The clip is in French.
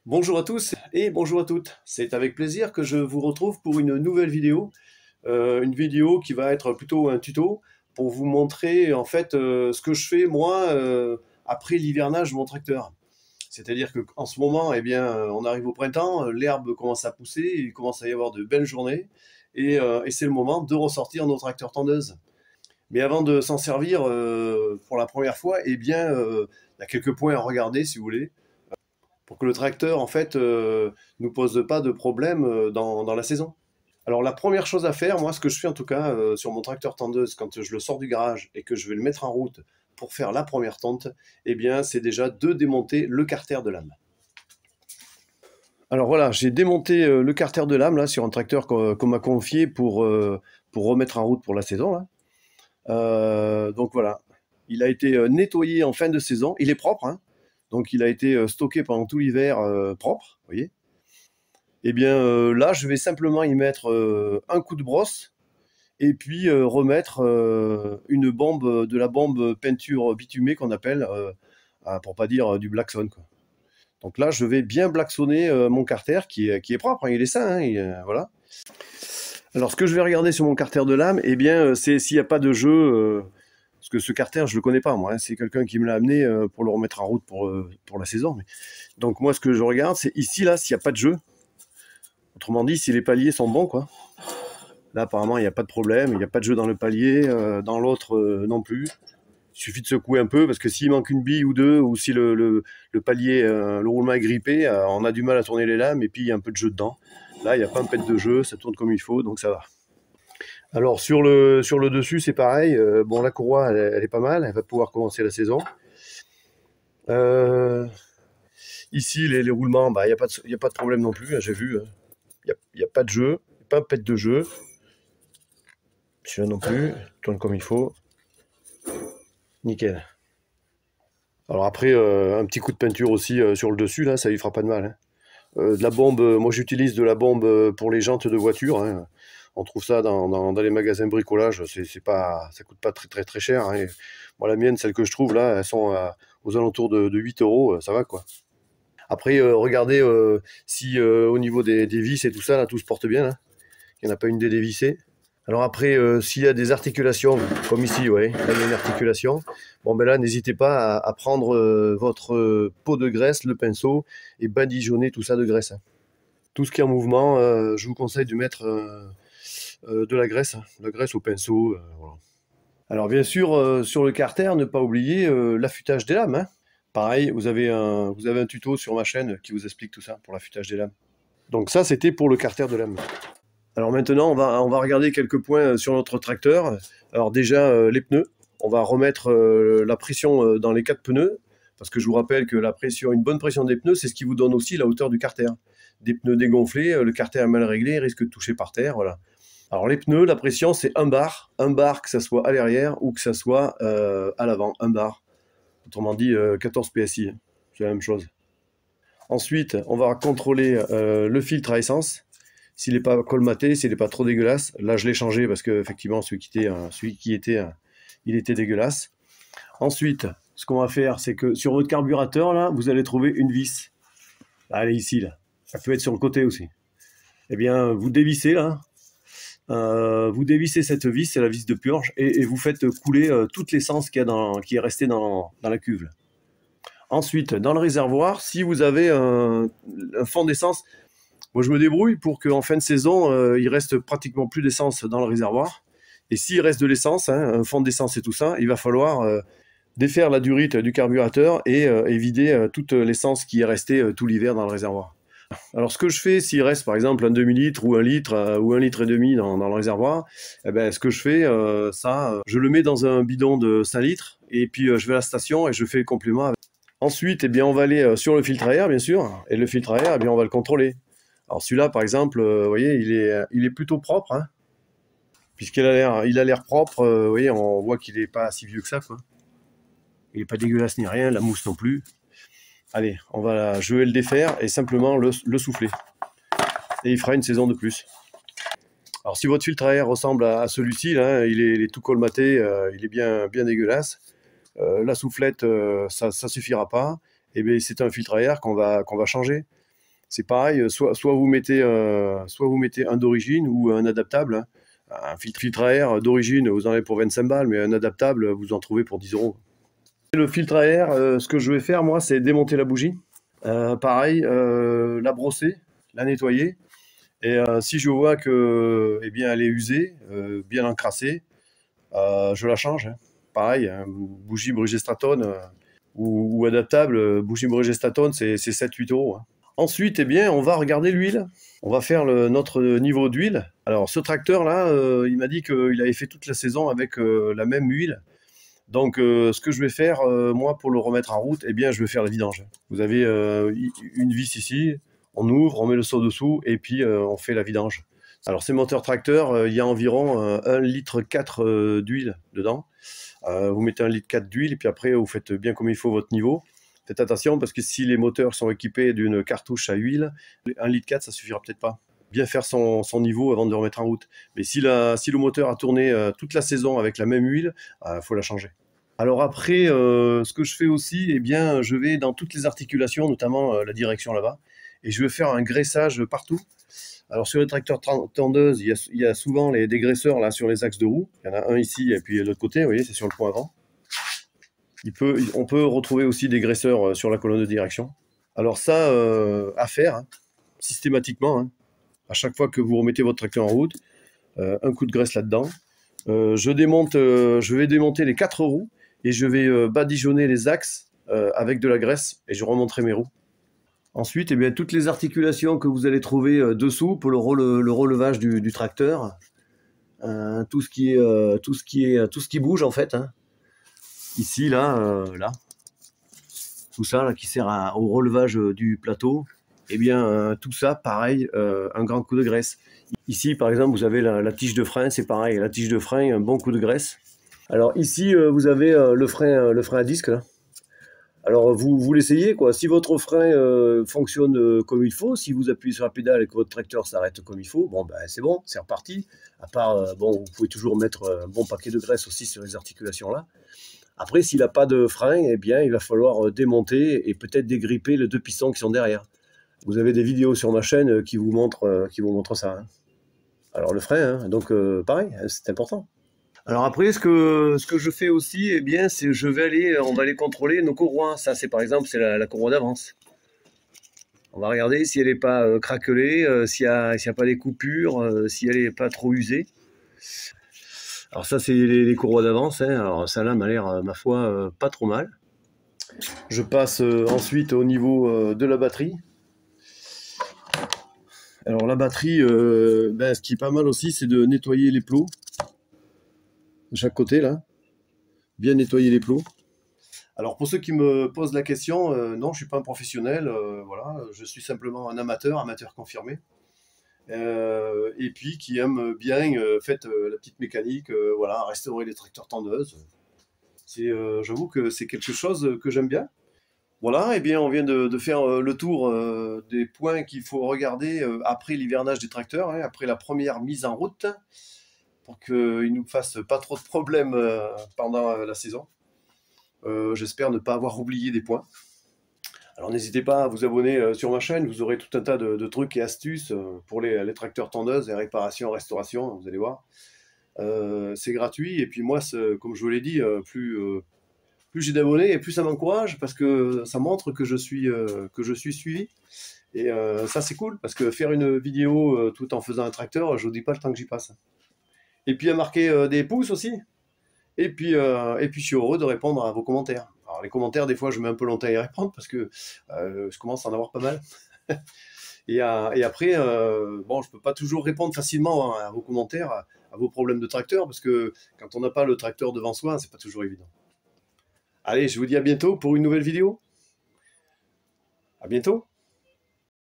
Bonjour à tous et bonjour à toutes. C'est avec plaisir que je vous retrouve pour une nouvelle vidéo. Une vidéo qui va être plutôt un tuto pour vous montrer en fait ce que je fais moi après l'hivernage de mon tracteur. C'est-à-dire qu'en ce moment, eh bien, on arrive au printemps, l'herbe commence à pousser, il commence à y avoir de belles journées et c'est le moment de ressortir nos tracteurs tondeuses. Mais avant de s'en servir pour la première fois, eh bien, il y a quelques points à regarder si vous voulez pour que le tracteur, en fait, nous pose pas de problème dans la saison. Alors la première chose à faire, moi ce que je fais en tout cas sur mon tracteur tondeuse quand je le sors du garage et que je vais le mettre en route pour faire la première tonte, eh bien c'est déjà de démonter le carter de lame. Alors voilà, j'ai démonté le carter de lame là sur un tracteur qu'on m'a confié pour remettre en route pour la saison là. Donc voilà, il a été nettoyé en fin de saison, il est propre, hein. Donc il a été stocké pendant tout l'hiver propre, vous voyez. Eh bien là, je vais simplement y mettre un coup de brosse et puis remettre une bombe, de la bombe peinture bitumée qu'on appelle, pour pas dire du blackson, quoi. Donc là, je vais bien blacksonner mon carter qui est propre, hein, il est sain, hein, voilà. Alors ce que je vais regarder sur mon carter de lame, eh bien, c'est s'il n'y a pas de jeu, parce que ce carter, je le connais pas, moi, hein, c'est quelqu'un qui me l'a amené pour le remettre en route pour la saison. Donc moi, ce que je regarde, c'est ici, là, s'il n'y a pas de jeu. Autrement dit, si les paliers sont bons, quoi. Là, apparemment, il n'y a pas de problème, il n'y a pas de jeu dans le palier, dans l'autre non plus. Il suffit de secouer un peu, parce que s'il manque une bille ou deux, ou si le palier, le roulement est grippé, on a du mal à tourner les lames, et puis il y a un peu de jeu dedans. Là, il n'y a pas un pet de jeu, ça tourne comme il faut, donc ça va. Alors sur le dessus, c'est pareil. Bon, la courroie, elle est pas mal, elle va pouvoir commencer la saison. Euh, Ici, les roulements, bah, y a pas de problème non plus, hein, j'ai vu. Il y a pas de jeu, pas un pet de jeu. Celui-là non plus, tourne comme il faut. Nickel. Alors après, un petit coup de peinture aussi sur le dessus, là, ça lui fera pas de mal, hein. De la bombe, moi j'utilise de la bombe pour les jantes de voiture, hein. On trouve ça dans les magasins bricolage, c'est pas, ça coûte pas très cher, hein. Et moi la mienne, celle que je trouve là, elles sont aux alentours de 8 euros, ça va quoi. Après, regardez si au niveau des vis et tout ça, là, tout se porte bien, là. Il n'y en a pas une dévissée. Alors après, s'il y a des articulations, comme ici, ouais, là il y a une articulation, bon ben là, n'hésitez pas à prendre votre pot de graisse, le pinceau, et badigeonner tout ça de graisse, hein. Tout ce qui est en mouvement, je vous conseille de mettre de la graisse, hein, la graisse au pinceau, voilà. Alors bien sûr, sur le carter, ne pas oublier l'affûtage des lames, hein. Pareil, vous avez un tuto sur ma chaîne qui vous explique tout ça pour l'affûtage des lames. Donc ça, c'était pour le carter de lame. Alors maintenant, on va regarder quelques points sur notre tracteur. Alors déjà, les pneus. On va remettre la pression dans les 4 pneus, parce que je vous rappelle que une bonne pression des pneus, c'est ce qui vous donne aussi la hauteur du carter. Des pneus dégonflés, le carter est mal réglé, il risque de toucher par terre, voilà. Alors les pneus, la pression, c'est un bar que ça soit à l'arrière ou que ça soit à l'avant, un bar. Autrement dit, 14 PSI, hein. C'est la même chose. Ensuite, on va contrôler le filtre à essence. S'il n'est pas colmaté, s'il n'est pas trop dégueulasse. Là, je l'ai changé parce que effectivement, il était dégueulasse. Ensuite, ce qu'on va faire, c'est que sur votre carburateur, là, vous allez trouver une vis. Là, elle est ici, là. Ça peut être sur le côté aussi. Eh bien, vous dévissez, là. Vous dévissez cette vis, c'est la vis de purge, et vous faites couler toute l'essence qui est restée dans la cuve, là. Ensuite, dans le réservoir, si vous avez un fond d'essence, moi je me débrouille pour qu'en fin de saison, il reste pratiquement plus d'essence dans le réservoir. Et s'il reste de l'essence, hein, un fond d'essence et tout ça, il va falloir défaire la durite du carburateur et vider toute l'essence qui est restée tout l'hiver dans le réservoir. Alors ce que je fais, s'il reste par exemple un demi-litre ou un litre ou un litre et demi dans le réservoir, eh ben, ce que je fais, je le mets dans un bidon de 5 litres et puis je vais à la station et je fais le complément avec. Ensuite, eh bien, on va aller sur le filtre à air, bien sûr, et le filtre à air, eh bien, on va le contrôler. Alors celui-là, par exemple, vous voyez, il est plutôt propre, hein, il a l'air propre. Vous voyez, on voit qu'il n'est pas si vieux que ça, quoi. Il n'est pas dégueulasse ni rien, la mousse non plus. Allez, je vais le défaire et simplement le souffler. Et il fera une saison de plus. Alors si votre filtre à air ressemble à celui-ci, là, il est tout colmaté, il est bien dégueulasse. La soufflette, ça suffira pas. Et bien c'est un filtre à air qu'on va changer. C'est pareil, soit vous mettez un d'origine ou un adaptable, hein. Un filtre à air d'origine, vous en avez pour 25 balles, mais un adaptable, vous en trouvez pour 10 euros. Et le filtre à air, ce que je vais faire, moi, c'est démonter la bougie. Pareil, la brosser, la nettoyer. Et si je vois que, eh bien, elle est usée, bien encrassée, je la change, hein. Pareil, hein, bougie Bridgestone ou adaptable, bougie Bridgestone, c'est 7-8 euros, hein. Ensuite, eh bien, on va regarder l'huile. On va faire notre niveau d'huile. Alors, ce tracteur-là, il m'a dit qu'il avait fait toute la saison avec la même huile. Donc, ce que je vais faire, moi, pour le remettre en route, eh bien, je vais faire la vidange. Vous avez une vis ici, on ouvre, on met le seau dessous, et puis on fait la vidange. Alors, ces moteurs tracteurs, il y a environ 1,4 litre d'huile dedans. Vous mettez 1,4 litre d'huile, et puis après, vous faites bien comme il faut votre niveau. Faites attention, parce que si les moteurs sont équipés d'une cartouche à huile, 1,4 litre, ça suffira peut-être pas. Bien faire son niveau avant de le remettre en route. Mais si le moteur a tourné toute la saison avec la même huile, faut la changer. Alors après, ce que je fais aussi, eh bien, je vais dans toutes les articulations, notamment la direction là-bas, et je vais faire un graissage partout. Alors sur les tracteurs tondeuses, il y a souvent des graisseurs là sur les axes de roue. Il y en a un ici et puis de l'autre côté, vous voyez, c'est sur le point avant. On peut retrouver aussi des graisseurs sur la colonne de direction. Alors ça, à faire, hein, systématiquement, hein, à chaque fois que vous remettez votre tracteur en route, un coup de graisse là-dedans. Je vais démonter les 4 roues et je vais badigeonner les axes avec de la graisse et je remonterai mes roues. Ensuite, eh bien, toutes les articulations que vous allez trouver dessous pour le relevage du tracteur, tout ce qui bouge en fait, hein. Ici, là, tout ça là, qui sert au relevage du plateau, eh bien, tout ça, pareil, un grand coup de graisse. Ici, par exemple, vous avez la tige de frein, c'est pareil, la tige de frein, un bon coup de graisse. Alors ici, vous avez le frein à disque, là. Alors vous l'essayez, quoi. Si votre frein fonctionne comme il faut, si vous appuyez sur la pédale et que votre tracteur s'arrête comme il faut, bon, ben, c'est bon, c'est reparti. À part, bon, vous pouvez toujours mettre un bon paquet de graisse aussi sur les articulations là. Après, s'il n'a pas de frein, eh bien, il va falloir démonter et peut-être dégripper les 2 pistons qui sont derrière. Vous avez des vidéos sur ma chaîne qui vous montrent ça, hein. Alors le frein, hein, donc pareil, hein, c'est important. Alors après, ce que je fais aussi, eh bien, c'est on va aller contrôler nos courroies. Ça, c'est par exemple, c'est la courroie d'avance. On va regarder si elle n'est pas craquelée, s'il n'y a pas des coupures, si elle n'est pas trop usée. Alors ça, c'est les courroies d'avance, hein. Alors ça là m'a l'air, ma foi, pas trop mal. Je passe ensuite au niveau de la batterie. Alors la batterie, ce qui est pas mal aussi, c'est de nettoyer les plots de chaque côté là, bien nettoyer les plots. Alors pour ceux qui me posent la question, non, je suis pas un professionnel, voilà, je suis simplement un amateur confirmé, et puis qui aime bien la petite mécanique, voilà, restaurer les tracteurs tondeuses. J'avoue que c'est quelque chose que j'aime bien. Voilà, et bien on vient de faire le tour des points qu'il faut regarder après l'hivernage des tracteurs, hein, après la première mise en route, pour qu'ils ne nous fassent pas trop de problèmes pendant la saison. J'espère ne pas avoir oublié des points. Alors n'hésitez pas à vous abonner sur ma chaîne, vous aurez tout un tas de trucs et astuces pour les tracteurs tondeuses, les réparations, restaurations, vous allez voir. C'est gratuit, et puis moi, comme je vous l'ai dit, plus j'ai d'abonnés et plus ça m'encourage, parce que ça montre que je suis suivi. Et ça c'est cool, parce que faire une vidéo tout en faisant un tracteur, je vous dis pas le temps que j'y passe. Et puis à marquer des pouces aussi. Et puis je suis heureux de répondre à vos commentaires. Alors les commentaires, des fois je mets un peu longtemps à y répondre, parce que je commence à en avoir pas mal. Et après, bon, je peux pas toujours répondre facilement, hein, à vos commentaires, à vos problèmes de tracteur, parce que quand on n'a pas le tracteur devant soi, c'est pas toujours évident. Allez, je vous dis à bientôt pour une nouvelle vidéo. À bientôt.